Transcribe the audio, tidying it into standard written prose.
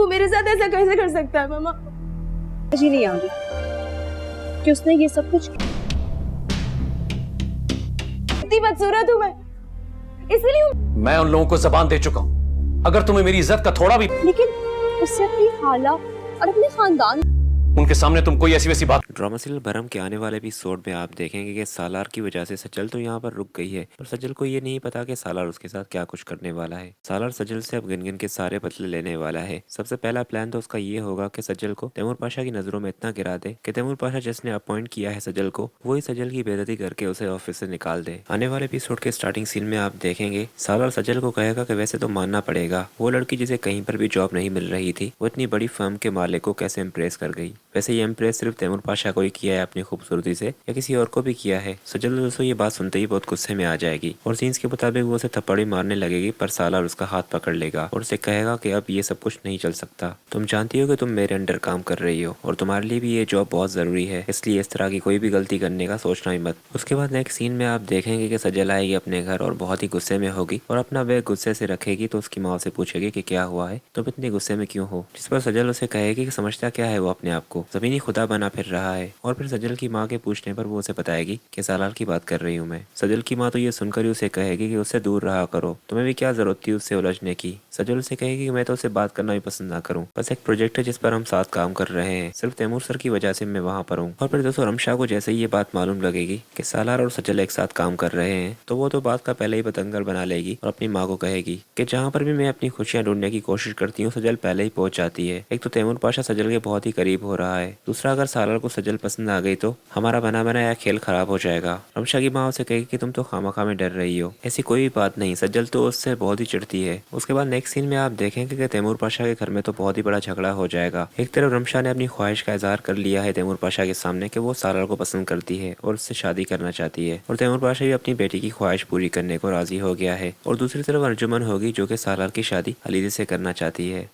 वो मेरे साथ ऐसा कैसे कर सकता है मामा? जी नहीं आ रही कि उसने ये सब कुछ इतनी बदसूरत हूँ मैं, इसलिए मैं उन लोगों को जबान दे चुका हूं, अगर तुम्हें मेरी इज्जत का थोड़ा भी, लेकिन उससे अपनी खाला और अपने खानदान उनके सामने तुम कोई ऐसी वैसी बात। ड्रामा सीरियल भरम के आने वाले एपिसोड में आप देखेंगे कि सालार की वजह से सजल तो यहाँ पर रुक गई है, पर सजल को ये नहीं पता कि सालार उसके साथ क्या कुछ करने वाला है। सालार सजल से अब गिन गिन के सारे बदले लेने वाला है। सबसे पहला प्लान तो उसका ये होगा कि सजल को तैमूर पाशा की नजरों में इतना गिरा दे कि तैमूर पाशा जिसने अपॉइंट किया है सजल को, वही सजल की बेइज्जती करके उसे ऑफिस से निकाल दे। आने वाले एपिसोड के स्टार्टिंग सीन में आप देखेंगे सालार सजल को कहेगा कि वैसे तो मानना पड़ेगा, वो लड़की जिसे कहीं पर भी जॉब नहीं मिल रही थी, वो इतनी बड़ी फर्म के मालिक को कैसे इम्प्रेस कर गई। वैसे ये इम्प्रेस सिर्फ तैमूर पाशा को ही किया है अपनी खूबसूरती से, या किसी और को भी किया है। सजल दोस्तों ये बात सुनते ही बहुत गुस्से में आ जाएगी और सीन्स के मुताबिक वो उसे थप्पड़ी मारने लगेगी, पर सालार उसका हाथ पकड़ लेगा और उसे कहेगा कि अब ये सब कुछ नहीं चल सकता। तुम जानती हो कि तुम मेरे अंडर काम कर रही हो और तुम्हारे लिए भी ये जॉब बहुत जरूरी है, इसलिए इस तरह की कोई भी गलती करने का सोचना ही मत। उसके बाद नेक्स्ट सीन में आप देखेंगे कि सजल आएगी अपने घर और बहुत ही गुस्से में होगी और अपना बैग गुस्से से रखेगी, तो उसकी माँ से पूछेगी कि क्या हुआ है, तुम इतने गुस्से में क्यों हो। जिस पर सजल उसे कहेगी कि समझता क्या है वो अपने आप को, जमीनी खुदा बना फिर रहा है। और फिर सजल की माँ के पूछने पर वो उसे बताएगी कि सालार की बात कर रही हूँ मैं। सजल की माँ तो ये सुनकर ही उसे कहेगी कि उससे दूर रहा करो, तुम्हें भी क्या जरूरत थी उससे उलझने की। सजल उसे कहेगी कि मैं तो उससे बात करना भी पसंद ना करूँ, बस एक प्रोजेक्ट है जिस पर हम साथ काम कर रहे हैं, सिर्फ तैमूर सर की वजह से मैं वहाँ पर हूँ। और फिर दोस्तों रमशा को जैसे ही ये बात मालूम लगेगी कि सालार और सजल एक साथ काम कर रहे हैं, तो वो तो बात का पहले ही बतंगड़ बना लेगी और अपनी माँ को कहेगी कि जहाँ पर भी मैं अपनी खुशियाँ ढूंढने की कोशिश करती हूँ सजल पहले ही पहुंच जाती है। एक तो तैमूर पाशा सजल के बहुत ही करीब हो रहा है, दूसरा अगर सालार को सजल पसंद आ गई तो हमारा बना बनाया खेल खराब हो जाएगा। रमशा की माँ उसे कहेगी कि तुम तो खामखा में डर रही हो, ऐसी कोई भी बात नहीं, सजल तो उससे बहुत ही चिढ़ती है। उसके बाद नेक्स्ट सीन में आप देखेंगे कि तैमूर पाशा के घर में तो बहुत ही बड़ा झगड़ा हो जाएगा। एक तरफ रमशा ने अपनी ख्वाहिश का इजहार कर लिया है तैमूर पाशा के सामने कि वो सालार को पसंद करती है और उससे शादी करना चाहती है, और तैमूर पाशा भी अपनी बेटी की ख्वाहिश पूरी करने को राजी हो गया है। और दूसरी तरफ अर्जुमन होगी जो कि सालार की शादी अलीज़ा से करना चाहती है।